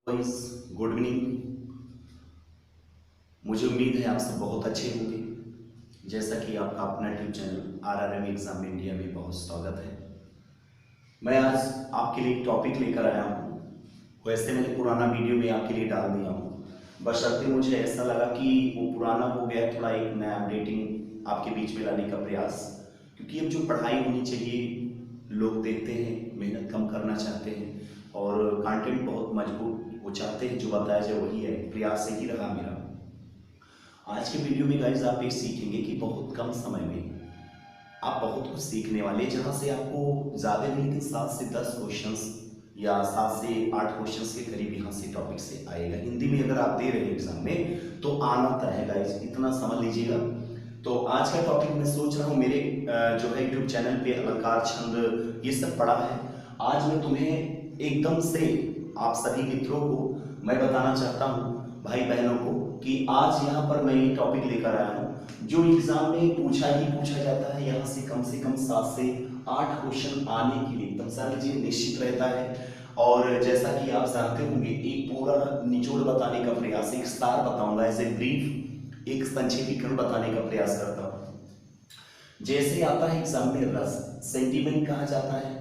Good evening. मुझे उम्मीद है आप सब बहुत अच्छे होंगे। जैसा कि आपका अपना YouTube channel RRM exam India में बहुत स्वागत है। मैं आज आपके लिए एक टॉपिक लेकर आया हूँ। वैसे मैंने पुराना वीडियो में आपके लिए डाल दिया हूँ, बशर्ते मुझे ऐसा लगा कि वो पुराना हो गया, थोड़ा एक नया अपडेटिंग आपके बीच में लाने का प्रयास। क्योंकि अब जो पढ़ाई होनी चाहिए लोग देखते हैं, मेहनत कम करना चाहते हैं और कंटेंट बहुत मजबूत वो चाहते हैं जो बताया जाए वही है, प्रयास यही रहा मेरा। आज के वीडियो में गाइस आप ये सीखेंगे कि बहुत कम समय में आप बहुत कुछ सीखने वाले, जहां से आपको ज़्यादा नहीं लेकिन 7 से 10 क्वेश्चंस या 7 से 8 क्वेश्चंस के करीब यहाँ से टॉपिक से आएगा। हिंदी में अगर आप दे रहे हैं एग्जाम में तो आना तय है गाइस, इतना समझ लीजिएगा। तो आज का टॉपिक मैं सोच रहा हूँ मेरे जो है यूट्यूब चैनल पे अलंकार छंद ये सब पढ़ा है। आज मैं तुम्हें एकदम से आप सभी मित्रों को मैं बताना चाहता हूँ, भाई बहनों को, कि आज यहाँ पर मैं ये टॉपिक लेकर आया हूँ जो एग्जाम में पूछा ही पूछा जाता है। यहाँ से कम 7 से 8 क्वेश्चन आने के लिए एकदम सा लीजिए निश्चित रहता है। और जैसा कि आप जानते होंगे एक पूरा निचोड़ बताने का प्रयास, एक सार बताऊंगा, एज ए ब्रीफ एक संक्षेपीकरण बताने का प्रयास करता हूँ। जैसे आता है एग्जाम में रस, सेंटीमेंट कहा जाता है,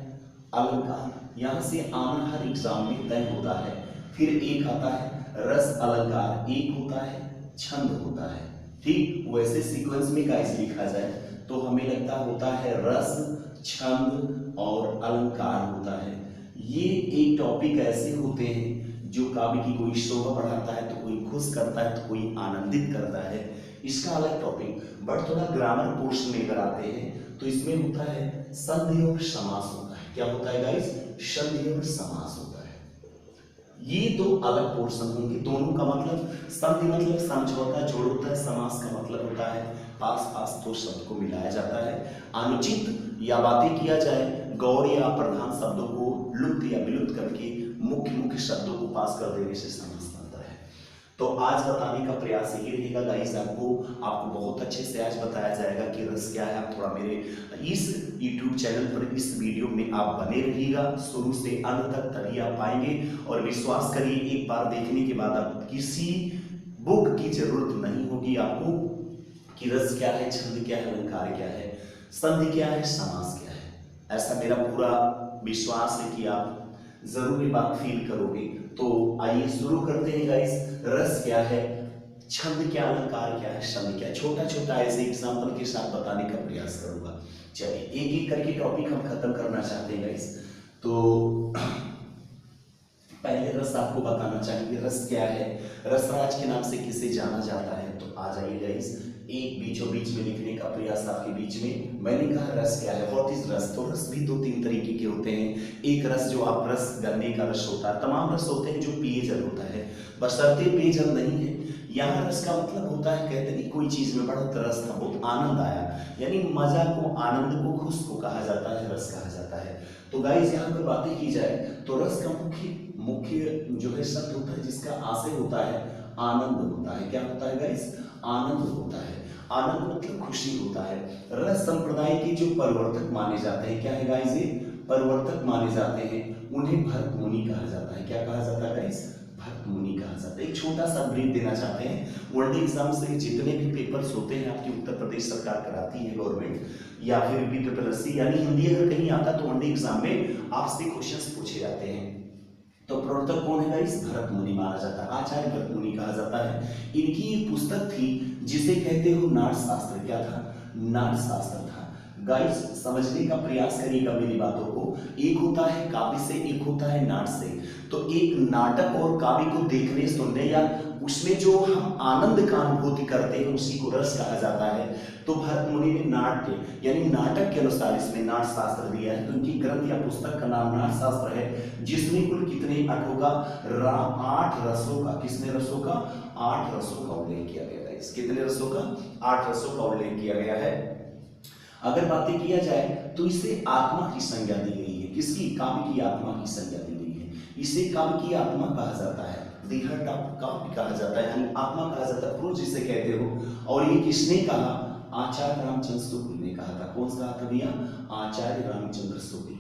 अलंकार, यहाँ से आना हर एग्जाम में तय होता है। फिर एक आता है रस अलंकार, एक होता है छंद होता है। ठीक वैसे सीक्वेंस में गाइस लिखा जाए तो हमें लगता होता है रस, छंद और अलंकार होता है। ये एक टॉपिक ऐसे होते हैं जो काव्य की कोई शोभा बढ़ाता है, तो कोई खुश करता है, तो कोई आनंदित करता है, इसका अलग टॉपिक। बट थोड़ा ग्रामर पोर्शन में अगर आते हैं तो इसमें होता है संधि और समास होता है। क्या होता है गाइस? संधि और समास होता है। ये दो अलग पोर्शन होंगे, दोनों का मतलब संधि मतलब समझौता जोड़ होता है, समास का मतलब होता है पास पास दो शब्द को मिलाया जाता है। अनुचित या बातें किया जाए, गौड़ या प्रधान शब्दों को लुप्त या विलुप्त करके मुख्य मुख्य शब्दों को पास कर देने से समास बनता है। तो आज बताने का प्रयास यही रहेगा गाइस, आपको बहुत अच्छे से आज बताया जाएगा कि रस क्या है। आप थोड़ा मेरे इस YouTube चैनल पर इस वीडियो में आप बने रहिएगा शुरू से अंत तक, तभी आप पाएंगे। और विश्वास करिए एक बार देखने के बाद आप किसी बुक की जरूरत नहीं होगी आपको कि रस क्या है, छंद क्या है, अलंकार क्या है, संधि क्या है, समास क्या है। ऐसा मेरा पूरा विश्वास है कि आप जरूर ये बात फील करोगे। तो आइए शुरू करते हैं गाइस। रस क्या है, छंद क्या, अलंकार क्या है, शब्द क्या है, छोटा छोटा ऐसे एग्जांपल के साथ बताने का प्रयास करूंगा। चलिए एक एक करके टॉपिक हम खत्म करना चाहते हैं गाइस। तो पहले रस आपको बताना चाहेंगे, रस क्या है। रसराज के नाम से किसे जाना जाता है, तो आ जाइए गाइस, एक बीचों बीच में लिखने का प्रयास आपके बीच में। मैंने कहा रस क्या है, व्हाट इज रस। तो रस भी 2-3 तरीके के होते हैं। एक रस जो आप रस गन्ने का रस होता है, तमाम रस होते हैं जो पेयजल होता है, बशर्ते पेयजल नहीं है। यहाँ रस का मतलब होता है, कहते हैं कोई चीज में बड़ा रस था, बहुत आनंद आया, यानी मजा को, आनंद को, खुश को कहा जाता है, रस कहा जाता है। तो गाइस यहाँ पर बातें की जाए तो रस का मुख्य मुख्य जो है शब्द होता है जिसका आशय होता है आनंद होता है। क्या होता है गाइस? आनंद होता है। आनंद मतलब खुशी होता है। रस संप्रदाय के जो प्रवर्तक माने जाते हैं, क्या है गाइस? ये प्रवर्तक माने जाते हैं, उन्हें भरत मुनि कहा जाता है। क्या कहा जाता है गाइस? भरत मुनि कहा जाता है। एक छोटा सा ब्रीफ देना चाहते हैं, वनडे एग्जाम से जितने भी पेपर्स होते हैं आपकी उत्तर प्रदेश सरकार कराती है, गवर्नमेंट, या फिर बीपीएससी यानी हिंदी अगर कहीं आता तो वनडे एग्जाम में आपसे क्वेश्चंस पूछे जाते हैं। तो प्रवर्तक कौन है गाइस? भरत मुनि माना जाता है, आचार्य भरत मुनि कहा जाता है। इनकी एक पुस्तक थी जिसे कहते हो नाट्यशास्त्र। क्या था? नाट्यशास्त्र था। गाइस समझने का प्रयास करिएगा मेरी बातों को। एक होता है काव्य से, एक होता है नाट्य से। तो एक नाटक और काव्य को देखने सुनने या उसमें जो हम आनंद का अनुभूति करते हैं उसी को रस कहा जाता है। तो भरत मुनि ने नाट्य यानी नाटक के अनुसार इसमें नाट्यशास्त्र दिया है। तो इनकी ग्रंथ या पुस्तक का नाम नाट्यशास्त्र है, जिसमें कुल कितने 8 होगा 8 रसों का, कितने रसों का? 8 रसों का उल्लेख किया गया है। कितने रसों का? 8 रसों का उल्लेख किया गया है। अगर बातें किया जाए तो इसे आत्मा की संज्ञा दी गई है। किसकी? काव्य की आत्मा की संज्ञा दी गई है। इसे काव्य की आत्मा कहा जाता है, द हार्ट ऑफ काव्य कहा जाता है, यानी आत्मा कहा जाता है, पुरुष जिसे कहते हो। और ये किसने कहा? आचार्य रामचंद्र शुक्ल ने कहा था। कौन सा कहा था भैया? आचार्य रामचंद्र शुक्ल,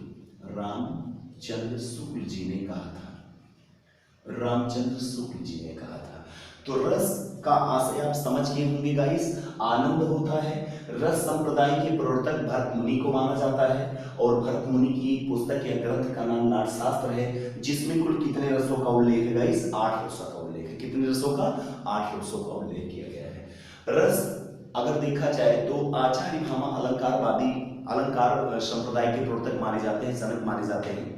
रामचंद्र शुक्ल जी ने कहा था। रामचंद्र शुक्ल जी ने कहा था। तो रस का आशय आप समझ गए होंगे गाइस, आनंद होता है। रस संप्रदाय के प्रवर्तक भरत मुनि को माना जाता है और भरत मुनि की पुस्तक या ग्रंथ का नाम नाट्यशास्त्र है, जिसमें कुल कितने रसों का उल्लेख है गाइस? 8 रसों का उल्लेख है। कितने रसों का? 8 रसों का उल्लेख किया गया है। रस अगर देखा जाए तो आचार्य भामा अलंकारवादी, अलंकार संप्रदाय के प्रवर्तक माने जाते हैं, जनक माने जाते हैं।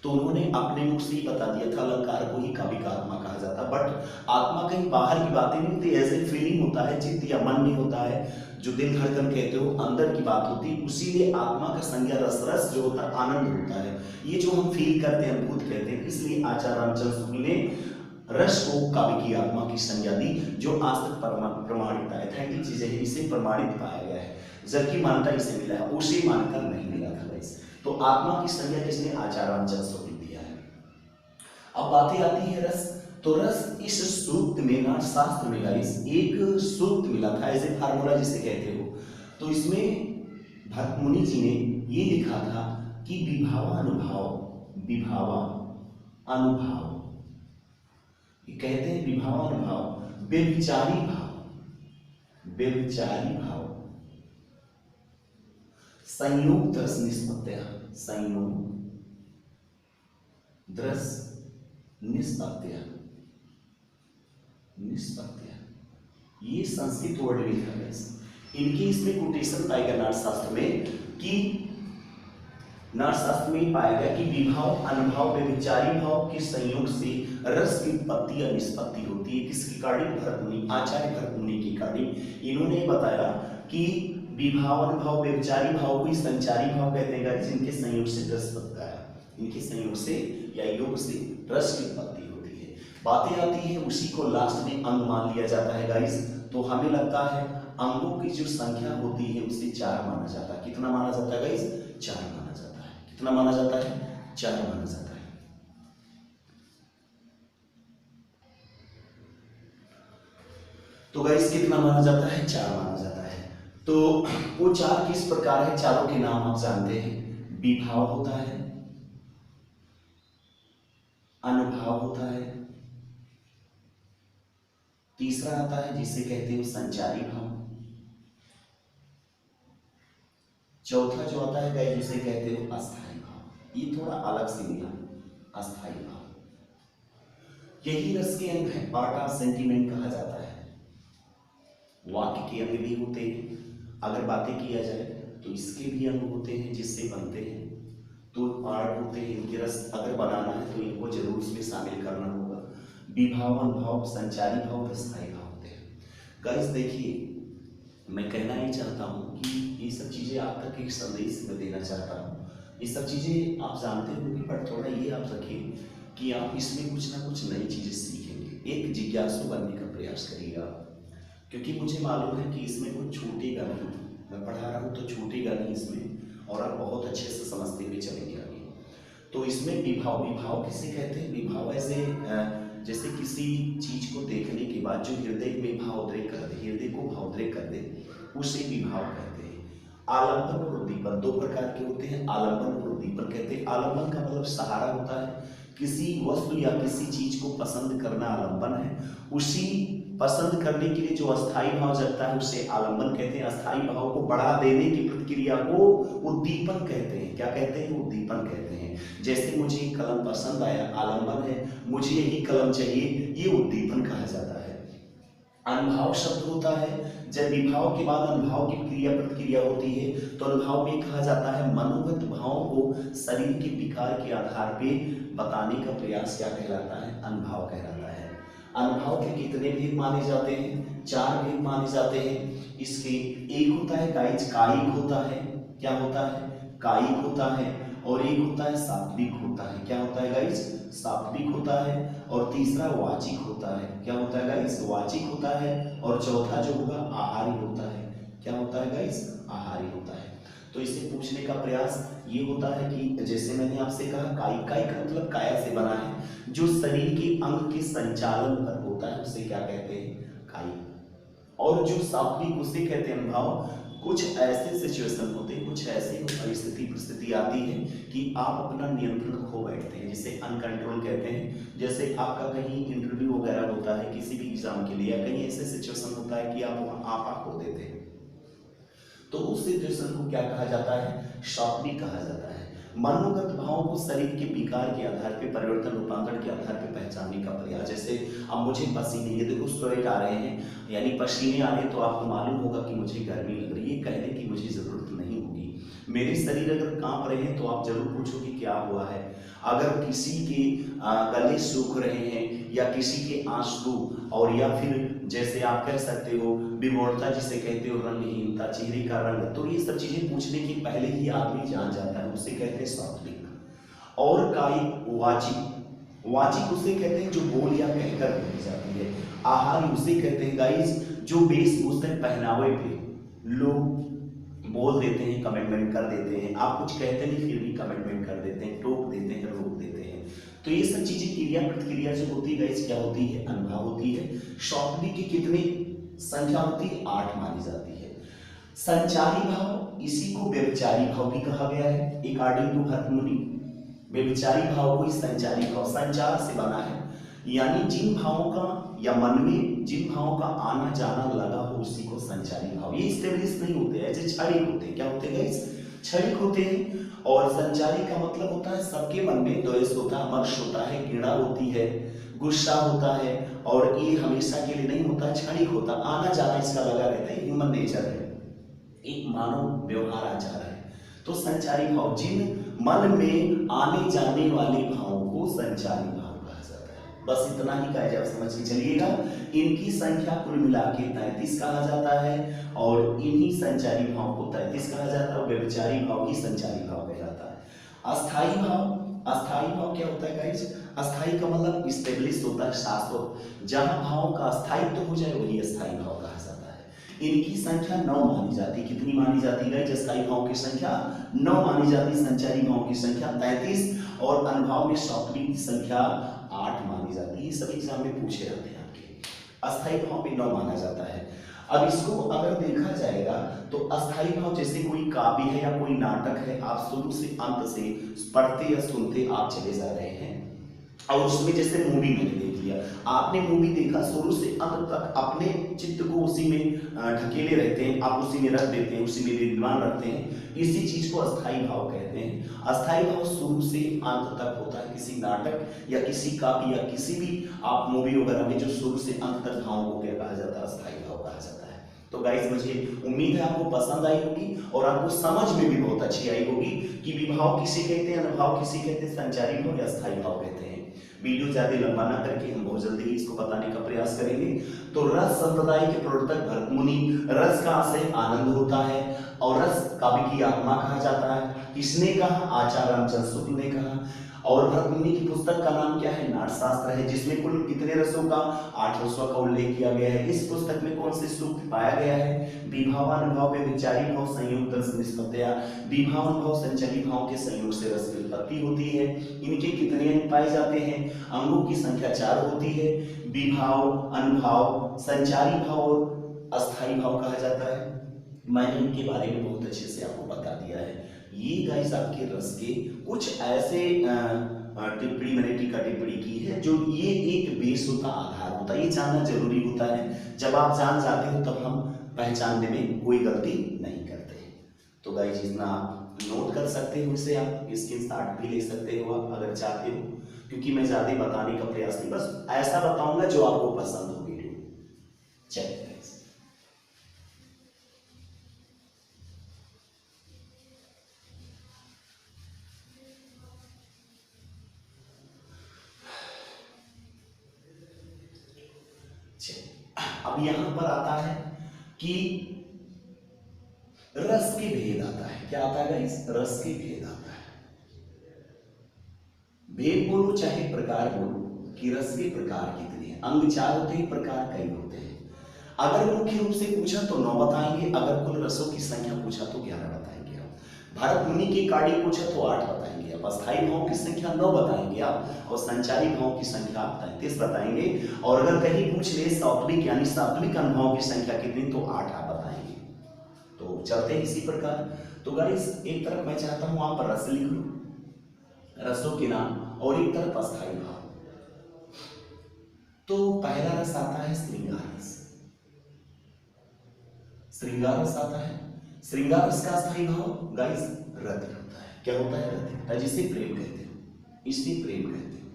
तो उन्होंने अपने मुख से ही बता दिया था अलंकार को ही काव्य का आत्मा कहा जाता। बट आत्मा कहीं बाहर की बातें नहीं होती, ऐसे फीलिंग होता है, चित्त या मन में होता है, जो दिल धड़कन कहते हो, अंदर की बात होती है। उसीलिए आत्मा का संज्ञा रस, रस जो होता है आनंद होता है, ये जो हम फील करते हैं, अनुभूत कहते हैं। इसलिए आचार्य रामचंद्र शुक्ल ने रस को काव्य की आत्मा की संज्ञा दी, जो आज तक प्रमाणित है, अथेंटिक चीजें हैं, इसे प्रमाणित पाया गया है, जबकि मान्यता इसे मिला है, उसे मान्यता नहीं मिला था गाइस। तो आत्मा की संज्ञा किसने? आचार्य रामचंद्र शुक्ल ने दिया है। अब बातें आती है रस। तो रस इस सूक्त में, नाट्यशास्त्र में गाइस एक सूक्त मिला था, ऐसे फार्मूला जिसे कहते हो। तो इसमें भरत मुनि जी ने ये लिखा था कि विभावानुभाव, विभावानुभाव, ये कहते हैं विभावानुभाव, व्यभिचारी भाव, व्यभिचारी भाव, संयोग दृश्य निष्पत्त्या, संयोग दृश्य निष्पत्त्या, निष्पत्त्या, ये संस्कृत वर्ड भी था। इनकी इसमें कोटेशन पाएगा नाट्यशास्त्र में, कि नाट्यशास्त्र में पाया गया कि विभाव अनुभाव व्यभिचारी भाव के संयोग से रस की उत्पत्ति या निष्पत्ति होती है। किसके कारण? भरत मुनि, आचार्य भरत मुनि के कारण। इन्होंने बताया कि विभाव अनुभाव व्यभिचारी भाव को संचारी भाव कहते हैं, जिनके संयोग से रस बनता है, इनके संयोग से या योग से रस की उत्पत्ति होती है। बातें आती है, उसी को लास्ट में अंग मान लिया जाता है गाइस। तो हमें लगता है अंगों की जो संख्या होती है उसे 4 माना जाता है। कितना माना जाता है गाइस? 4 माना जाता है। कितना माना जाता है? 4 माना जाता है। तो गाइस कितना माना जाता है? 4 माना जाता है। तो वो 4 किस प्रकार है? चारों के नाम आप जानते हैं। विभाव होता है, अनुभाव होता है, तीसरा आता है जिसे कहते हैं संचारी भाव, चौथा जो आता है गाइस जिसे कहते हो अस्थाई भाव। ये थोड़ा अलग से मिला, अस्थाई भाव। यही रस के अंग है, पार्ट ऑफ सेंटीमेंट कहा जाता है। वाक्य के अंग भी होते हैं, अगर बातें किया जाए तो इसके भी अंग होते हैं जिससे बनते हैं। तो पार्ट होते हैं इनके, रस अगर बनाना है तो इनको जरूर उसमें शामिल करना होगा। विभाव, अनुभाव, संचारी भाव, अस्थाई भाव होते हैं। गाइस देखिए, मैं कहना ही चाहता हूँ कि ये सब चीज़ें आप तक एक संदेश में देना चाहता हूँ। ये सब चीज़ें आप जानते होंगे, पर थोड़ा ये आप रखें कि आप इसमें कुछ ना कुछ नई चीज़ें सीखेंगे। एक जिज्ञासु बनने का प्रयास करिएगा, क्योंकि मुझे मालूम है कि इसमें कुछ छूटेगा नहीं। मैं पढ़ा रहा हूँ तो छूटेगा नहीं इसमें, और आप बहुत अच्छे से समझते हुए चलेंगे आगे। तो इसमें विभाव, विभाव किसे कहते हैं? विभाव ऐसे जैसे किसी चीज को देखने के बाद जो हृदय में भावोद्रेक कर दे, हृदय को भावोद्रेक कर दे, उसे विभाव कहते हैं। आलंबन और उद्दीपन 2 प्रकार के होते हैं। आलंबन और उद्दीपन कहते हैं। आलंबन का मतलब सहारा होता है, किसी वस्तु या किसी चीज को पसंद करना आलंबन है। उसी पसंद करने के लिए जो अस्थाई भाव जगता है उसे आलंबन कहते हैं। अस्थाई भाव को बढ़ा देने की प्रतिक्रिया को उद्दीपन कहते हैं। क्या कहते हैं? उद्दीपन कहते हैं। जैसे मुझे एक कलम पसंद आया, आलंबन है, मुझे यही कलम चाहिए, ये उद्दीपन कहा जाता है। अनुभाव शब्द होता है, जब विभाव के बाद अनुभाव की क्रिया प्रतिक्रिया होती है तो अनुभाव में कहा जाता है मनोगत भाव को शरीर के विकार के आधार पे बताने का प्रयास क्या कहलाता है? अनुभाव कहलाता है। अनुभाव के कितने भेद माने जाते हैं? 4 भेद माने जाते हैं इसके। एक होता है गाइस कायिक होता है। क्या होता है? कायिक होता है। और एक होता है सात्विक होता है। क्या होता है गाइस? सात्विक होता है। और तीसरा वाचिक होता है। क्या होता है गाइस? वाचिक होता है। और चौथा जो होगा आहारी होता है। क्या होता है गाइस? आहारी होता है। तो इसे पूछने का प्रयास ये होता है कि जैसे मैंने आपसे कहा कायिक, कायिक का मतलब काया से बना है, जो शरीर के अंग के संचालन पर होता है उसे क्या कहते हैं? कायिक। और जो सात्विक उसे कहते हैं अनुभाव, कुछ ऐसे सिचुएशन होते हैं, कुछ ऐसी परिस्थिति आती है कि आप अपना नियंत्रण खो बैठते हैं, जिसे अनकंट्रोल कहते हैं। जैसे आपका कहीं इंटरव्यू वगैरह होता है किसी भी एग्जाम के लिए, या कहीं ऐसे सिचुएशन होता है कि आप वहां आपा खो देते हैं, तो उस सिचुएशन को क्या कहा जाता है? शॉर्टली कहा जाता है। मनोगत भावों को शरीर के विकार के आधार पर, परिवर्तन रूपांतरण के आधार पर पहचानने का प्रयास। जैसे अब मुझे पसीने, ये देखो स्वेट आ रहे हैं, यानी पसीने आ रहे हैं, तो आपको मालूम होगा कि मुझे गर्मी लग रही है, कहने की मुझे जरूरत नहीं होगी। मेरे शरीर अगर कांप रहे हैं तो आप जरूर पूछोगे क्या हुआ है। अगर किसी के गले सूख रहे हैं, या किसी के आंसू, और या फिर जैसे आप कह सकते हो विमोड़ता जिसे कहते हो, रंगहीनता, चेहरे का रंग, तो ये सब चीजें पूछने के पहले ही आदमी जान जाता है, उसे कहते हैं सॉफ्टलिंग। और कायिक वाचिक, वाचिक उसे कहते हैं जो बोल या कहकर बोली जाती है। आहार उसे कहते हैं गाइस जो वेशभूषा पहनावे पे लोग बोल देते हैं, कमेंटमेंट कर देते हैं, आप कुछ कहते नहीं फिर भी कमेंटमेंट कर देते हैं, टोक देते हैं, रोक देते हैं। तो ये सब चीजें क्रिया प्रतिक्रिया जो होती है गाइस क्या होती है? अनुभव होती है। शॉर्टली की कितनी संख्या होती है? 8 मानी जाती है। संचारी भाव, इसी को व्यभिचारी भाव भी कहा गया है अकॉर्डिंग टू भरतमुनि। व्यभिचारी भाव को संचारी भाव, संचार से बना है, यानी जिन भावों का या मन में जिन भावों का आना जाना लगा हो उसी को संचारी भाव। ये स्टेब्लिश नहीं होते, ऐसे क्षणिक होते हैं। क्या होते हैं गाइस? क्षणिक होते हैं। और संचारी का मतलब होता है सबके मन में द्वेष होता है, मर्ष होता है, घृणा होती है, गुस्सा होता है, और ये हमेशा के लिए नहीं होता, क्षणिक होता, आना जाना इसका लगा रहता है, ह्यूमन नेचर है, एक मानव व्यवहार आचार है। तो संचारी भाव, जिन मन में आने जाने वाले भावों को संचारी भाव कहा जाता है। बस इतना ही का आप समझ के चलिएगा। इनकी संख्या कुल मिला के 33 कहा जाता है, और इन्हीं संचारी भाव को 33 कहा जाता है, और व्यभिचारी भाव ही संचारी भाव कहलाता है। अस्थाई भाव, अस्थाई भाव क्या होता है गाइस? अस्थाई का मतलब स्टेब्लिश होता है, शाश्वत, जहां भावों का स्थायित्व हो जाए वही अस्थाई भाव कहा जाता है। इनकी संख्या 9 मानी जाती है। कितनी मानी जाती है? अस्थाई भाव की संख्या 9 मानी जाती है, संचारी भाव की संख्या 33, और अनुभाव में शॉर्टली की संख्या 8 मानी जाती है। सभी एग्जाम में पूछे जाते हैं आपके। अस्थाई भाव में 9 माना जाता है। अब इसको अगर देखा जाएगा तो अस्थाई भाव जैसे कोई काव्य है या कोई नाटक है, आप शुरू से अंत से पढ़ते या सुनते आप चले जा रहे हैं, और उसमें जैसे मूवी मैंने देख लिया, आपने मूवी देखा शुरू से अंत तक, अपने चित्त को उसी में ढकेले रहते हैं, आप उसी में रख देते हैं, उसी में विद्यमान रखते हैं, इसी चीज को अस्थाई भाव कहते हैं। अस्थाई भाव शुरू से अंत तक होता है किसी नाटक या किसी काव्य या किसी भी आप मूवी वगैरह में, जो शुरू से अंत तक भावों को क्या कहा जाता है? अस्थाई भाव कहा जाता है। तो गाइस मुझे उम्मीद है आपको पसंद आई होगी, और आपको समझ में भी बहुत अच्छी आई होगी कि विभाव किसे कहते हैं, अनुभाव किसे कहते हैं, संचारी भाव या स्थायी भाव कहते हैं। वीडियो ज्यादा लंबा ना करके हम बहुत जल्दी इसको बताने का प्रयास करेंगे। तो रस संप्रदाय के प्रवर्तक भरतमुनि, रस का आशय आनंद होता है, और रस काव्य की आत्मा कहा जाता है। किसने कहा? आचार्य रामचंद्र शुक्ल ने कहा। और भरतमुनि की पुस्तक का नाम क्या है? नाट्यशास्त्र है, जिसमें कुल कितने रसों का? 8 रसों का उल्लेख किया गया है। इस पुस्तक में कौन से सूक्त पाया गया है? विभावानुभाव, व्यभिचारी भाव, संयोग रस निष्पत्तिया। विभावानुभाव संचारी भाव के संयोग से रस की उत्पत्ति होती है। इनके कितने अंग पाए जाते हैं? अंगों की संख्या 4 होती है। विभाव, अनुभाव, संचारी भाव और अस्थाई भाव कहा जाता है। मैंने इनके बारे में बहुत अच्छे से आपको बता दिया है। ये गाइस आपके रस के कुछ ऐसे टिप्पणी मैंने टीका टिप्पणी की है, जो ये एक बेस होता, आधार होता है, ये जानना जरूरी होता है। जब आप जान जाते हो तब हम पहचानने में कोई गलती नहीं करते। तो गाइस इतना आप नोट कर सकते हो, इसे आप स्क्रीनशॉट भी ले सकते हो आप अगर चाहते हो, क्योंकि मैं ज्यादा बताने का प्रयास नहीं, बस ऐसा बताऊंगा जो आपको पसंद हो वीडियो। चलिए गाइस, अब यहां पर आता है कि रस के भेद आता है। क्या आता है गाइस? रस के भेद आता है। भेद बोलो चाहे प्रकार बोलो, कि रस के प्रकार कितने हैं? अंग 4 होते हैं, प्रकार कई होते हैं। अगर मुख्य रूप से पूछा तो 9 बताएंगे, अगर कुल रसों की संख्या पूछा तो 11 बताएंगे आप। भरतमुनि के कार्य पूछा तो 8 बताएंगे आप। अस्थाई भाव की संख्या 9 बताएंगे आप, और संचारी भाव की संख्या 33 बताएंगे। और अगर कहीं पूछ ले सात्विक यानी सात्विक अनुभाव की संख्या कितनी, तो 8 आप बताएंगे। तो तो चलते हैं इसी प्रकार। तो गाइस एक तरफ मैं चाहता हूं आप रस लिख लो, रसों के नाम, और एक तरफ अस्थाई भाव। तो पहला रस आता है श्रृंगार रस। श्रृंगार रस आता है। श्रृंगार रस का अस्थाई भाव गाइस रति होता है। क्या होता है? रति होता है, जिसे प्रेम कहते हो, इसे प्रेम कहते हो।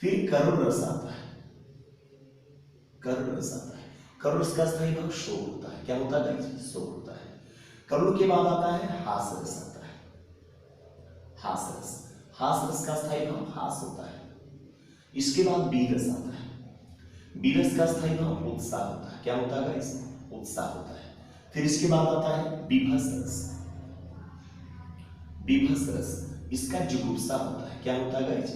फिर करुण रस आता है। करुण रस आता है। करुण रस का अस्थाई भाव शोक होता है। क्या होता है गाइस? शोक होता है। करुण के बाद आता है हास रस आता है। हास रस। हास रस का अस्थाई भाव हास होता है। इसके बाद बीरस आता है। बीरस का अस्थाई भाव उत्साह होता है। क्या होता है गाइस? उत्साह होता है। फिर इसके बाद आता है बीभत्स रस। बीभत्स रस, इसका जुगुप्सा होता है। क्या होता है गाइस?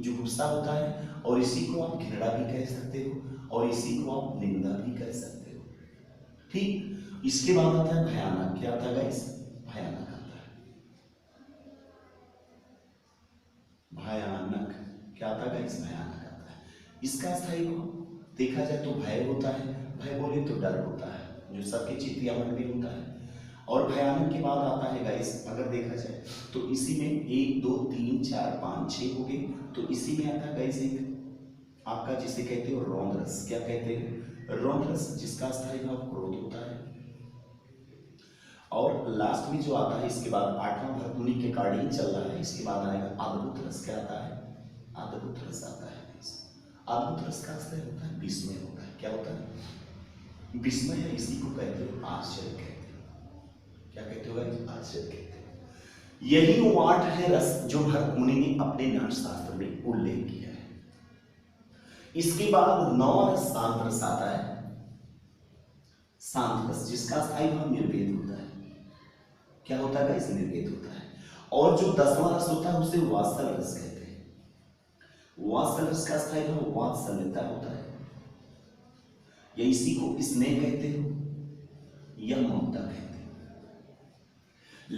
जुगुप्सा होता है, और इसी को आप घृणा भी कह सकते हो, और इसी को आप निंदा भी कह सकते हो। ठीक। इसके बाद आता है भयानक। क्या आता है गाइस? भयानक आता है। भयानक क्या आता है गाइस? भयानक आता है। इसका अस्थाई भाव देखा जाए तो भय होता है। भय बोले तो डर होता है, जो सबके चित्त या मन में होता है। और भयानक के बाद आता है गाइस, अगर देखा जाए तो इसी में 1 2 3 4 5 6 हो गए। तो इसी में आता है गाइस एक आपका जिसे कहते हो रौद्र रस। क्या कहते हैं? रौद्र रस, जिसका अस्थाई भाव क्रोध होता है। और लास्ट में जो आता है इसके बाद 8वां भरतमुनि के कार्डिंग चल रहा है, इसके बाद आएगा अद्भुत रस। क्या आता है? अद्भुत रस आता है। अद्भुत रस का अस्थाई होता है विस्मय होता है। क्या होता है? विस्मय है, इसी को कहते हो आश्चर्य कहते हो। क्या कहते हो गाइस? आश्चर्य कहते हो। यही वो 8 है रस जो भरतमुनि ने अपने नाट्यशास्त्र में उल्लेख किया है। इसके बाद 9 रस शांत रस आता है। शांत रस, जिसका अस्थाई भाव निर्वेद होता है। क्या होता है गाइस? निर्वेद होता है। और जो 10वां रस होता है उसे वात्सल रस कहते हैं। वात्सल रस का अस्थाई भाव वात्सल्यता होता है, या इसी को स्नेह कहते हो, या ममता कहते हो।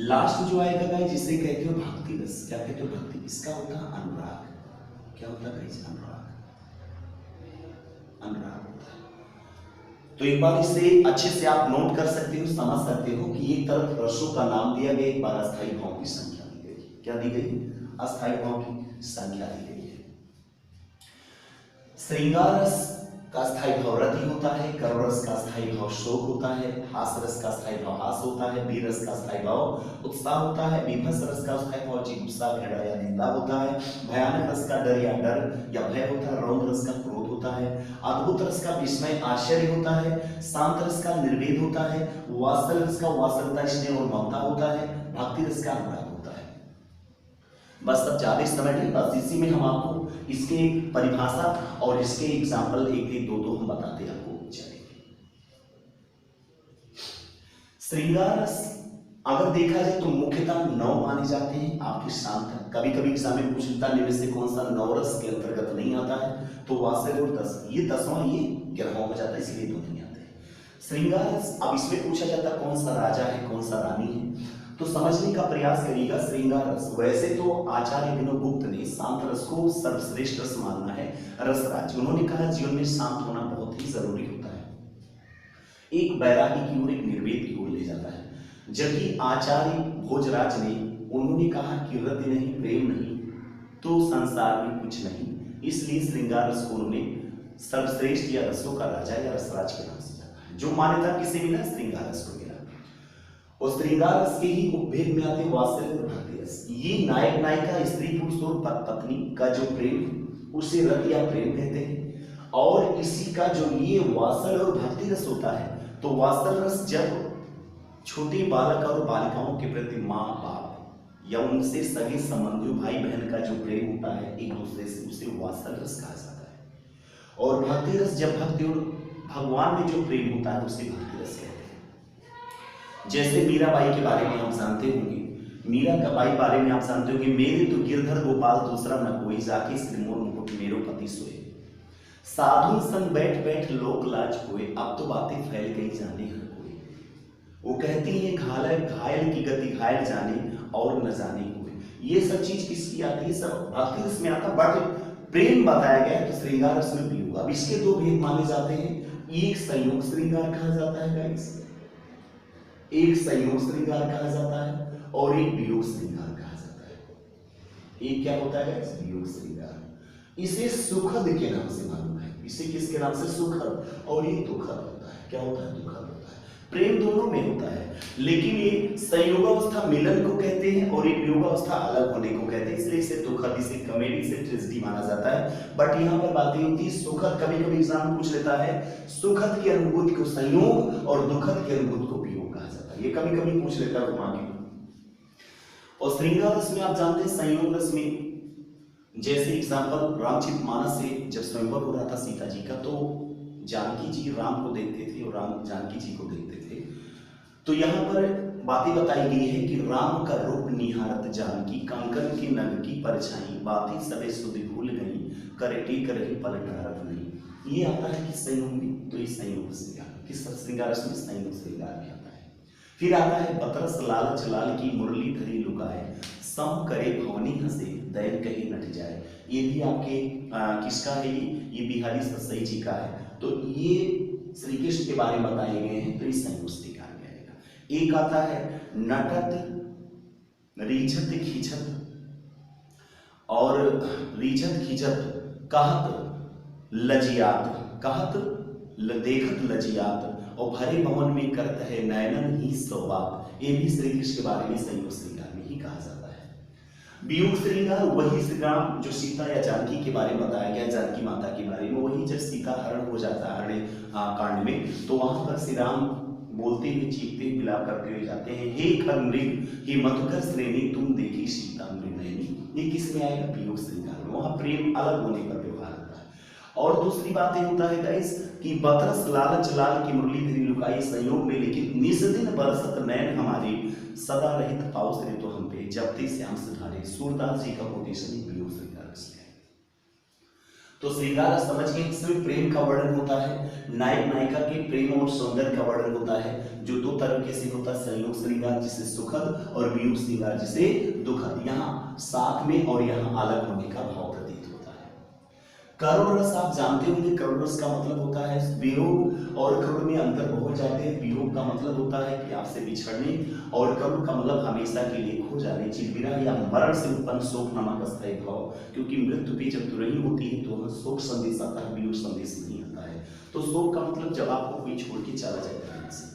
लास्ट जो आएगा गाइस, जिसे कहते हो भक्ति रस। क्या कहते हो? भक्ति। इसका होता है अनुराग। क्या होता है गाइस? अनुराग। अनुराग होता है। तो एक बार इसे अच्छे से आप नोट कर सकते हो, समझ सकते हो कि एक तरफ रसों का नाम दिया गया, एक बार अस्थाई भाव की संख्या दी गई। क्या दी गई? अस्थाई भाव की संख्या दी गई है। श्रृंगार रस का अस्थाई भाव रति होता है। करुण रस का अस्थाई भाव शोक होता है। हास रस का अस्थाई भाव हास होता है। बीर रस का अस्थाई भाव उत्साह होता है। बीभत्स रस का अस्थाई भाव जिगुप्सा घृणा या निंदा होता है। भयानक रस का डर या भय होता है। रौद्र रस का क्रोध होता है। अद्भुत रस का विस्मय आश्चर्य होता है। शांत रस का निर्वेद होता है। वात्सल रस का वात्सलता स्नेह और ममता होता है। भक्ति रस का अनुराग होता है। बस अब ज्यादा समय नहीं, बस इसी में हम आपको इसके परिभाषा और इसके एग्जाम्पल एक दो हम बताते आपको चलेंगे। श्रृंगार रस अगर देखा जाए तो मुख्यतः 9 माने जाते हैं आपके शांत। कभी कभी एग्जाम में पूछता है से कौन सा 9 रस के अंतर्गत नहीं आता है, तो वात्सल्य और 10 ये 10वां ये 11वां हो जाता है, इसलिए दो नहीं आते। श्रृंगार रस, अब इसमें पूछा जाता है कौन सा राजा है कौन सा रानी है, तो समझने का प्रयास करिएगा। श्रृंगार रस, वैसे तो आचार्य अभिनव गुप्त ने शांत रस को सर्वश्रेष्ठ रस मानना है रसराज। उन्होंने कहा जीवन में शांत होना बहुत ही जरूरी होता है, एक बैरागी की ओर एक निर्वेद की ओर ले जाता है। जबकि आचार्य भोजराज ने उन्होंने कहा कि रति नहीं प्रेम नहीं तो संसार में कुछ नहीं, इसलिए श्रृंगार रस को उन्होंने सर्वश्रेष्ठ या रसों का राजा या रसराज के नाम से जाना है। जो मान्यता किसे मिला? श्रृंगार रस को मिला। और श्रृंगार रस के ही उपभेद में आते वात्सल्य और भक्ति रस। ये नायक नायिका स्त्री पुरुष और पत्नी का जो प्रेम उसे रति या प्रेम कहते हैं। और इसी का जो ये वात्सल्य और भक्ति रस होता है, तो वात्सल्य रस जब छोटे बालक और बालिकाओं के प्रति माँ बाप या उनसे सगे संबंधियों भाई बहन का जो प्रेम होता है एक दूसरे से, उसे वात्सल्य रस कहा जाता है। और भक्ति रस जब भक्ति और भगवान में जो प्रेम होता है उसे भक्ति रस कहते हैं। जैसे मीराबाई के बारे में हम जानते होंगे, मीरा का बाई बारे में आप जानते होंगे, मेरे तो गिरधर गोपाल दूसरा न कोई, जाके श्रीमोर मुकुट मेरो पति सोए, साधु संग बैठ बैठ लोक लाज हुए, अब तो बातें फैल गई जाने हर कोई। वो कहती है घायल की गति घायल जाने और न जाने हुए। ये सब चीज किसकी आती है? सब भक्ति रस में आता, बट प्रेम बताया गया तो श्रृंगार रस में भी होगा। अब इसके दो भेद माने जाते हैं, एक संयोग श्रृंगार कहा जाता है गाइस, एक संयोग श्रृंगार कहा जाता है और एक वियोग श्रृंगार कहा जाता है। एक क्या होता है? वियोग श्रृंगार। इसे सुखद के नाम से मालूम है। इसे किसके नाम से? सुखद। और ये दुखद होता है। क्या होता है? दुखद होता है। प्रेम दोनों में होता है, लेकिन ये संयोगावस्था मिलन को कहते हैं और ये वियोगावस्था अलग होने को कहते हैं, इसलिए इसे दुखद, इसे कॉमेडी, से ट्रेजेडी माना जाता है। बट यहाँ पर बातें होती है सुखद। कभी कभी एग्जाम पूछ लेता है सुखद की अनुभूति को संयोग और दुखद की अनुभूति को वियोग कहा जाता है। ये कभी कभी पूछ लेता है घुमा के। और श्रृंगार रस में आप जानते हैं संयोग रस में, जैसे एग्जाम्पल रामचरितमानस से जब स्वयंवर हो रहा था सीता जी का, तो जानकी जी राम को देखते थे और राम जानकी जी को देखते थे। तो यहाँ पर बातें बताई गई है कि राम का रूप निहारत जानकी, कंकन की नग की परछाई, बातें सबे सुधि भूल गई, करे टेक रही पलटारत नहीं। ये आता है कि संयोग में, तो ये संयोग श्रृंगार, किस श्रृंगार में? संयोग श्रृंगार में आता है। फिर आता है बतरस लालच लाल की मुरली धरी लुकाए, सम करे भवनी हंसे दैन कहीं नट जाए। ये भी आपके किसका है? ये बिहारी सतसई जी का है। तो ये श्री कृष्ण के बारे में बताए गए हैं, तो इस संयोग श्रृंगार में आएगा। एक आता है नटत रीझत खींचत, और रीझत खींचत कहत लजियात, कहत देखत लजियात, और भरे भवन में करत है नयनन ही सौबात। ये भी श्री कृष्ण के बारे में संयोग श्रृंगार में ही कहा जाता है। वियोग श्रृंगार वही श्रीराम जो सीता या जानकी के बारे में बताया गया, जानकी माता के बारे में, वही जब सीता हरण हो जाता है हरण कांड में, तो वहां पर श्री राम बोलते हुए चीखते विलाप करते हुए जाते हैं, हे खगमृग हे मधुकर श्रेणी तुम देखी सीता मृगनयनी। ये किस में आएगा? वियोग श्रृंगार में। वहां प्रेम अलग होने पर व्यवहार होता है। और दूसरी बात ये होता है गाइस कि बतरस लालच लाल की मुरली धरी लुकाई संयोग में, लेकिन निज दिन बरसत नैन हमारी, सदा रहित पाओ श्री तो हम पे, जब ते श्याम सिधारे। सूरदास जी का कोटेशन वियोग श्रृंगार में। तो श्रृंगार समझ के इसमें प्रेम का वर्णन होता है, नायक नायिका के प्रेम और सौंदर्य का वर्णन होता है, जो दो तरीके से होता है। संयोग श्रृंगार जिसे सुखद और वियोग श्रृंगार जिसे दुखद। यहाँ साथ में और यहाँ अलग होने का भाव प्रतीत होता है। करुण रस आप जानते होंगे, करुण रस का मतलब होता है वियोग, और करुण में अंतर बहुत जाते हैं। वियोग का मतलब होता है कि आपसे बिछड़ने, और करुण का मतलब हमेशा के लिए खो जाने, चिरबिरा या मरण से उत्पन्न शोक नामक अस्थायी भाव। क्योंकि मृत्यु भी जब तुरही होती है तो वह शोक संदेश आता है, वियोग संदेश नहीं आता है। तो शोक का मतलब जब आपको कोई छोड़ के चला जाता है से।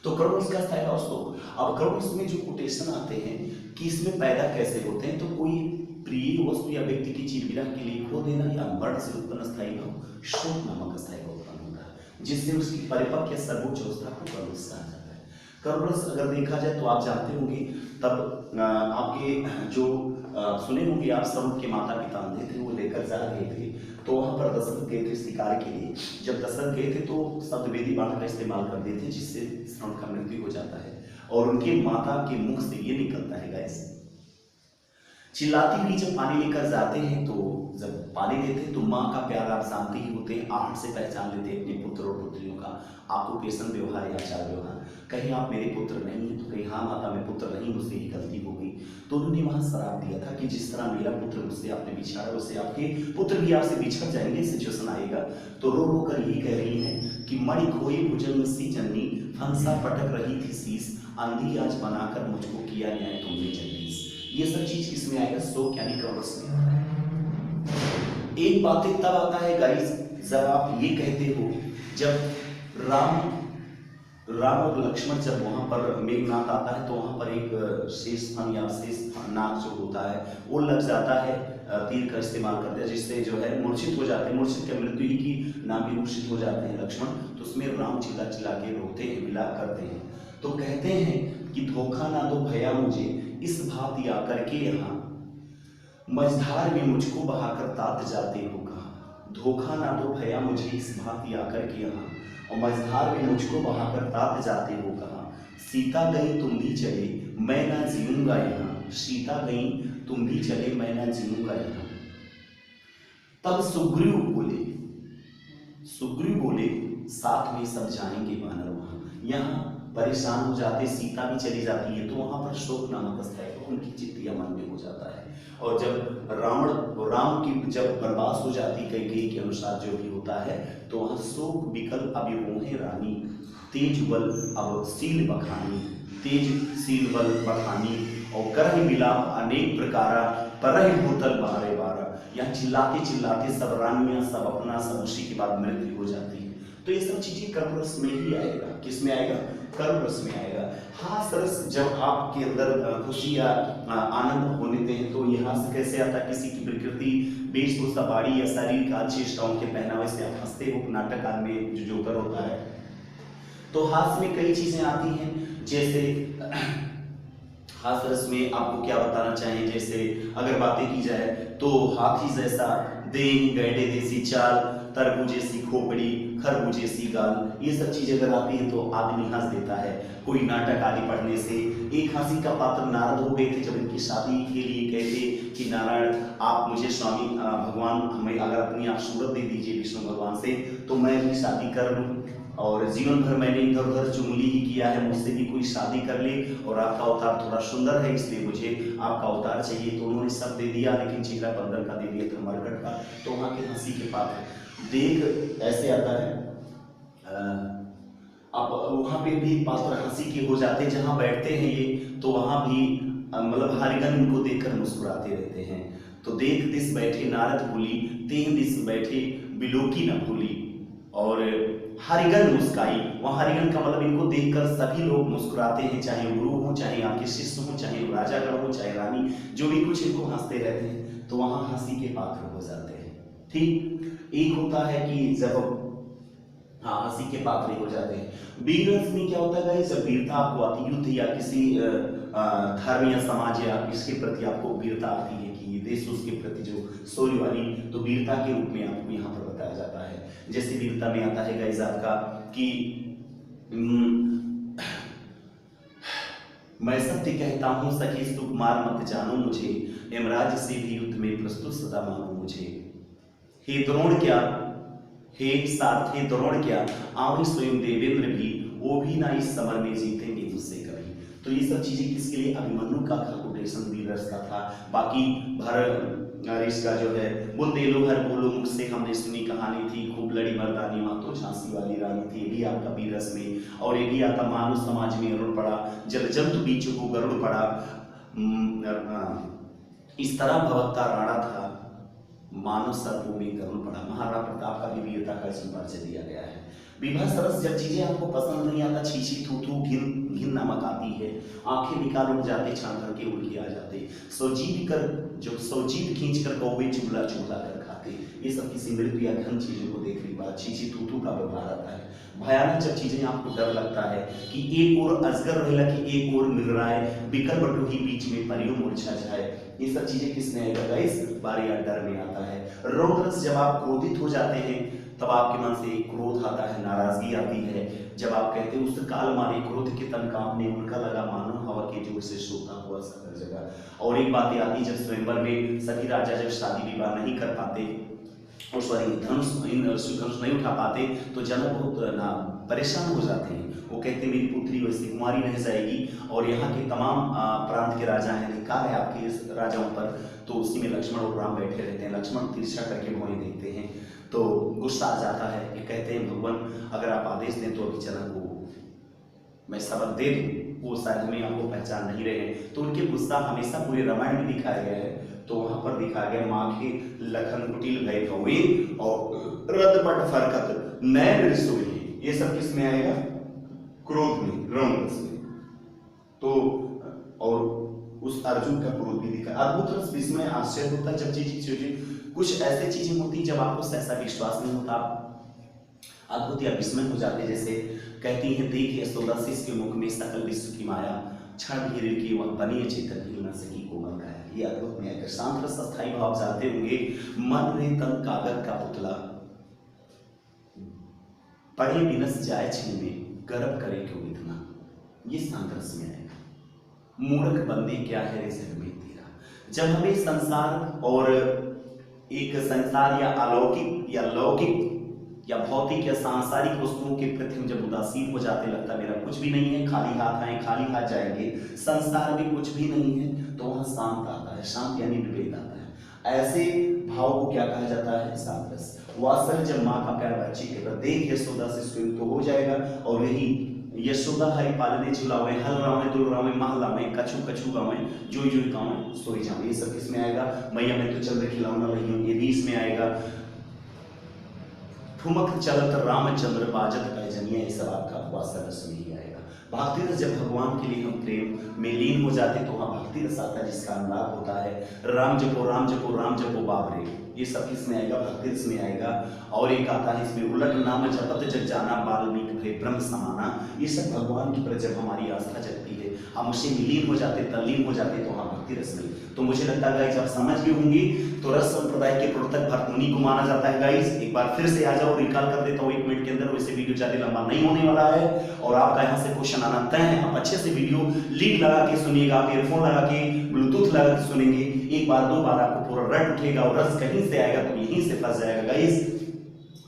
तो करुण रस का अस्थायी भाव शोक। अब करुण रस में जो कोटेशन आते हैं कि इसमें पैदा कैसे होते हैं, तो कोई प्रिय वस्तु या व्यक्ति की चिरबिरा के लिए खो देना, या मरण से उत्पन्न स्थायी भाव शोक नामक अस्थायी भाव उत्पन्न होता है, जिससे उसकी परिपक्व या सर्वोच्च अवस्था को करुण रस कहा जाता है। करुण रस अगर देखा जाए तो आप जानते होंगे, तब आपके जो सुने होंगे आप, समुद्र के माता पिता अंधे थे, वो लेकर जा रहे थे, तो वहां पर दशरथ गए थे शिकार के लिए। जब दशरथ गए थे तो शब्दवेदी बाण का इस्तेमाल कर देते थे, जिससे श्रवण का मृत्यु हो जाता है। और उनके माता के मुख से ये निकलता है गाइस, चिल्लाती हुई जब पानी लेकर जाते हैं, तो जब पानी देते हैं तो माँ का प्यार आप जानते ही होते हैं, आहट से पहचान लेते हैं अपने पुत्र और पुत्रियों का ऑक्यूपेशन व्यवहार या आचार व्यवहार। कहीं आप मेरे पुत्र नहीं हैं, तो कहीं हाँ माता मैं पुत्र नहीं, मुझसे ही गलती हो गई। तो उन्होंने वहां श्राप दिया था कि जिस तरह मेरा पुत्र मुझसे आपने बिछाड़ा, उससे आपके पुत्र भी आपसे बिछड़ जाएंगे, सिचुएशन आएगा। तो रो रो कर यही कह रही है कि मणि खोई भुजंग सी जननी, फंसा पटक रही थी शीस, अंधी आज बनाकर मुझको किया न्याय तुमने जगदीश। ये सब चीज किसमें आएगा? शोक यानी करुण रस में आता है। एक बात तब आता है गाइस जब आप ये कहते हो, जब राम और लक्ष्मण जब वहां पर मेघनाथ आता है, तो वहां पर एक शेष फन या शेष नाग जो होता है वो लग जाता है, तीर का इस्तेमाल करते हैं, जिससे जो है मूर्छित हो जाते हैं। मूर्छित के मृत्यु ही की नाम भी मूर्छित हो जाते हैं लक्ष्मण। तो उसमें राम चिल्ला चिल्ला के रोते हैं, विलाप करते हैं। तो कहते हैं कि धोखा ना दो भैया मुझे इस भांति आकर के यहाँ, मझधार में मुझको बहाकर तात जाते हो कहा। धोखा ना दो भैया मुझे इस भांति आकर के यहाँ, और मझधार में मुझको बहाकर तात जाते हो कहा। सीता गई तुम भी चले मैं ना जीऊंगा यहाँ, सीता गई तुम भी चले मैं ना जीऊंगा यहाँ। तब सुग्रीव बोले साथ में सब जाएंगे वानर वहां। यहाँ परेशान हो जाते, सीता भी चली जाती है, तो वहां पर शोक नामक अस्थाई तो उनकी चित्त या मन में हो जाता है। और जब राम की जब बर्बाद हो जाती कैकेयी के अनुसार जो भी होता है, तो वहां शोक विकल अभिमोहे रानी, तेज बल अब सील बखानी, तेज सील बल बखानी, और करहि मिलाप अनेक प्रकारा, परहि भूतल बारे बारा। यहाँ चिल्लाते चिल्लाते सब रानियां, सब अपना, सब उसी के बाद मृत्यु हो जाती है। तो ये सब चीजें कर्म रस में ही आएगा। किस में आएगा? कर्म रस में आएगा। हास रस जब आपके अंदर खुशी या आनंद होने हैं, तो ये हास कैसे आता है? किसी की प्रकृति, वेशभूषा, बाड़ी या शरीर का चेष्टाओं के पहनावे से आप हंसते हो। नाटक काल में जो जोकर होता है, तो हास में कई चीजें आती हैं। जैसे हास रस में आपको क्या बताना चाहिए, जैसे अगर बातें की जाए तो हाथी जैसा देह, गैंडे जैसी चाल, तरबूजे सी खोपड़ी, खरबूजे सी गाल, ये सब चीजें अगर आती है तो आदमी हंस देता है। कोई नाटक आदि पढ़ने से। एक हंसी का पात्र नारद हो गए थे जब इनकी शादी के लिए कहते कि नारायण आप मुझे स्वामी भगवान हमें अगर अपनी आप सूरत दे दीजिए विष्णु भगवान से, तो मैं भी शादी कर लूँ, और जीवन भर मैंने इधर उधर चुगली ही किया है, मुझसे भी कोई शादी कर ले, और आपका अवतार थोड़ा सुंदर है इसलिए मुझे आपका अवतार चाहिए। तो उन्होंने सब दे दिया, लेकिन चेहरा बंदर का दे दिया था, मरकट का। तो वहाँ के हंसी के पात्र देख ऐसे आता है। अब वहाँ पे भी पात्र हंसी के हो जाते हैं। जहाँ बैठते हैं ये, तो वहाँ भी मतलब हरिगण इनको देखकर मुस्कुराते रहते हैं। तो देख दिस बैठे नारद भूली, तेह दिस बैठे बिलोकी न भूली, और हरिगण मुस्काई। वहाँ हरिगण का मतलब इनको देखकर सभी लोग मुस्कुराते हैं, चाहे गुरु हो, चाहे आपके शिष्य हो, चाहे राजागण हो, चाहे रानी, जो भी कुछ इनको हंसते रहते हैं। तो वहाँ हंसी के पात्र हो जाते हैं। ठीक, एक होता है कि जब हंसी के पात्र हो जाते हैं। वीर रस में क्या होता है? जब वीरता आपको आती, युद्ध या किसी धर्म या समाज या इसके प्रति आपको वीरता आती है कि देश उसके प्रति जो शौर्य वाली, तो वीरता के रूप में आपको यहाँ पर बताया जाता है। जैसे वीरता में आता है गाइस आपका कि मैं सत्य कहता हूँ सखी सुकुमार मत जानो मुझे, यमराज से भी युद्ध में प्रस्तुत सदा मानो मुझे। हे द्रोण क्या, हे साथ हे द्रोण क्या, आवे स्वयं देवेंद्र भी, वो भी ना इस समर में जीतेंगे मुझसे कभी। तो ये सब चीजें किसके लिए? अभिमन्यु का कोटेशन वीर रस का था। बाकी भर इसका जो है बुंदेलो हर बोलो मुझसे हमने सुनी कहानी थी, खूब लड़ी मर्दानी माँ तो झांसी वाली रानी थी, ये भी आपका वीर रस में। और ये भी आता मानव समाज में अरुण पड़ा, जल जंतु बीच को गरुड़ पड़ा, इस तरह भवत्ता राणा था, मानव सर्पों में गरुड़ पड़ा। महाराणा प्रताप का भी वीरता का इसमें परिचय दिया गया है। विवाह सरस जब चीजें आपको पसंद नहीं आता, छीछी थू थू घिन घिन नामक आती है, आंखें निकाल उड़ जाते, छान भर के उड़ के आ जाते, सौजीव कर जो सौजीव खींच कर कौवे चुगला चुगला कर खाते, ये सब किसी मृत्यु या घन चीजों को देखने के बाद छीछी थू थू का व्यवहार आता है। भयानक जब चीजें आपको डर लगता है कि एक और अजगर रहेला कि एक और मिलराए, बिकर बटोही बीच में परियों मूर्छा जाए, ये सब चीजें किसमें आएगा गाइस? बारी या डर में आता है। रौद्र रस जब आप क्रोधित हो जाते हैं, तब आपके मन से क्रोध आता है, नाराजगी आती है। जब आप कहते हैं उस काल मारे क्रोध के तन कांपने, उनका लगा मानो हवा के जोर से सोता हुआ सदर जगह। और एक बात आती, जब स्वयंवर में सभी राजा जब शादी विवाह नहीं कर पाते, और सॉरी धनुष नहीं उठा पाते, तो जनक बहुत ना परेशान हो जाते हैं। वो कहते हैं मेरी पुत्री वैसी कुमारी रह जाएगी, और यहाँ के तमाम प्रांत के राजा हैं, अधिकार है आपके इस राजाओं पर। तो उसी में लक्ष्मण और राम बैठे रहते हैं। लक्ष्मण तिरछा करके भौरी देखते हैं, तो गुस्सा आ जाता है। ये कहते हैं भगवान अगर आप आदेश दें तो अभी जनक को मैं सबक दे दूं, वो शायद हमें आपको पहचान नहीं रहे। तो उनके गुस्सा हमेशा पूरे रामायण में दिखाया गया है। तो वहां पर दिखा गया माखे लखन कुटिल भय कौवे और रदपट फरकत नैन रिसोई, ये सब किस में आएगा? क्रोध में, रौद्र में। तो और उस अर्जुन का क्रोध भी दिखा। अद्भुत रस विस्मय आश्चर्य होता है जब चीजें कुछ ऐसे चीजें होती जब आपको ऐसा विश्वास नहीं होता, अद्भुत या विस्मय हो जाते। जैसे कहती है देखिए यशोदाशिष के मुख में सकल विश्व की माया, क्षण भी की वह बनी चेतन हिल न सकी कोमल काया। ये अद्भुत में अगर शांत रस अस्थायी भाव जाते होंगे, मन रे तन कागज का पुतला, पड़े बिनस जाए छिन में गर्भ करे क्यों इतना, ये शांत रस में आएगा। मूर्ख बंदे क्या है रे जग में तेरा। जब हमें संसार और एक संसार या अलौकिक या लौकिक या भौतिक या सांसारिक वस्तुओं के प्रति हम जब उदासीन हो जाते, लगता मेरा कुछ भी नहीं है, खाली हाथ आए खाली हाथ जाएंगे, संसार में कुछ भी नहीं है, तो वहां शांत आता है। शांत यानी विवेक आता है। ऐसे भाव को क्या कहा जाता है? सात रस। वात्सल्य जब माँ का प्यार बच्चे के प्रति देख यशोदा से इसको तो हो जाएगा। और यही यशोदा हरि पालने झुलावे, हल रामे दुल रामे महला में, कछु कछु गावे, जोई जोई गावे सोई जावे। ये सब किसमें आएगा? मैया मैं तो चल खिलौना रही हूँ, ये भी इसमें आएगा। ठुमक चलत रामचंद्र बाजत पैजनिया, ये सब आपका वात्सल्य रस में ही आएगा। भक्ति रस जब भगवान के लिए हम प्रेम में लीन हो जाते तो वहाँ भक्ति रस आता है, जिसका अनुराग होता है। राम जपो राम जपो राम जपो बाबरे, ये सब किसमें आएगा? भक्ति रस में आएगा। और एक आता है इसमें उलट नाम जपत जग जाना, बाल्मीकि भय ब्रह्म समाना। ये सब भगवान की प्रति जब हमारी आस्था जगती है, हम उससे विलीन हो जाते, तल्लीन हो जाते, तो वहाँ भक्ति रस में। तो मुझे लगता है गाइस आप समझ गए होंगे। तो रस संप्रदाय के प्रवर्तक भरत मुनि को माना जाता है। गाइस एक बार फिर से आ जाओ, रिकॉल कर देता हूँ 1 मिनट के अंदर, वैसे वीडियो ज्यादा लंबा नहीं होने वाला है। और आपका यहाँ से क्वेश्चन आना तय है। आप अच्छे से वीडियो लीड लगा के सुनिएगा, आप ईयरफोन लगा के, ब्लूटूथ लगा के सुनेंगे। एक बार 2 बार आपको पूरा रट उठेगा और रस कहीं से आएगा तो यहीं से फंस जाएगा गाइस।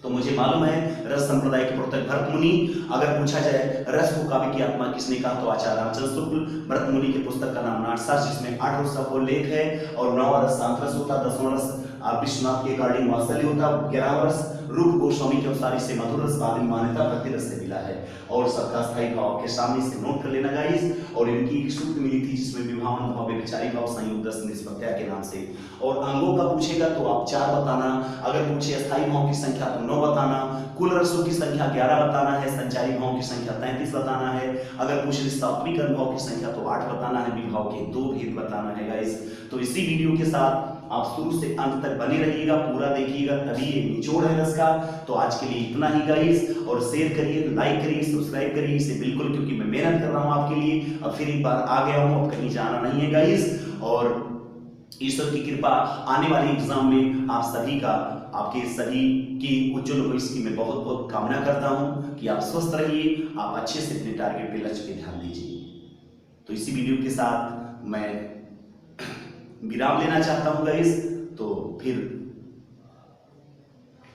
तो मुझे मालूम है रस संप्रदाय के प्रवर्तक भरत मुनि। अगर पूछा जाए रस को काव्य की आत्मा किसने कहा, तो आचार्य रामचंद्र शुक्ल। भरत मुनि के पुस्तक का नाम नाटशास्त्र, जिसमें 8 रस का लेख है। और 9वां रस शांत रस होता, 10वां रस विश्वनाथ के अकॉर्डिंग वात्सल्य होता, 11वां रस रूप गोस्वामी के अनुसार इसे मधुर रस बाद में मान्यता भक्ति रस से मिला है। और सबका स्थायी भाव के सामने से नोट कर लेना गाइस। और इनकी एक सूत्र मिली थी जिसमें विभावन भाव विचारी भाव संयुक्त रस निष्पत्त्या के नाम से। और अंगों का पूछेगा तो आप 4 बताना। अगर पूछे स्थायी भाव की संख्या तो 9 बताना। कुल रसों की संख्या 11 बताना है। संचारी भाव की संख्या 33 बताना है। अगर पूछे सात्विक भाव की संख्या तो 8 बताना है। विभाव के 2 भेद बताना है गाइस। तो इसी वीडियो के साथ आप शुरू से अंत तक बने रहिएगा, पूरा देखिएगा, तभी ये निचोड़ है रस का। तो आज के लिए इतना ही गाइस। और शेयर करिए, लाइक करिए, सब्सक्राइब करिए इसे बिल्कुल, क्योंकि मैं मेहनत कर रहा हूं आपके लिए। अब फिर एक बार आ गया हूं, अब कहीं जाना नहीं है गाइस। और ईश्वर की कृपा आने वाले एग्जाम में आप सभी का, आपके सभी की उज्जवल भविष्य की मैं बहुत बहुत कामना करता हूं कि आप स्वस्थ रहिए, आप अच्छे से अपने टारगेट पे, लक्ष्य पे ध्यान दीजिए। तो इसी वीडियो के साथ मैं विराम लेना चाहता हूं गाइस। तो फिर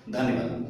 धन्यवाद।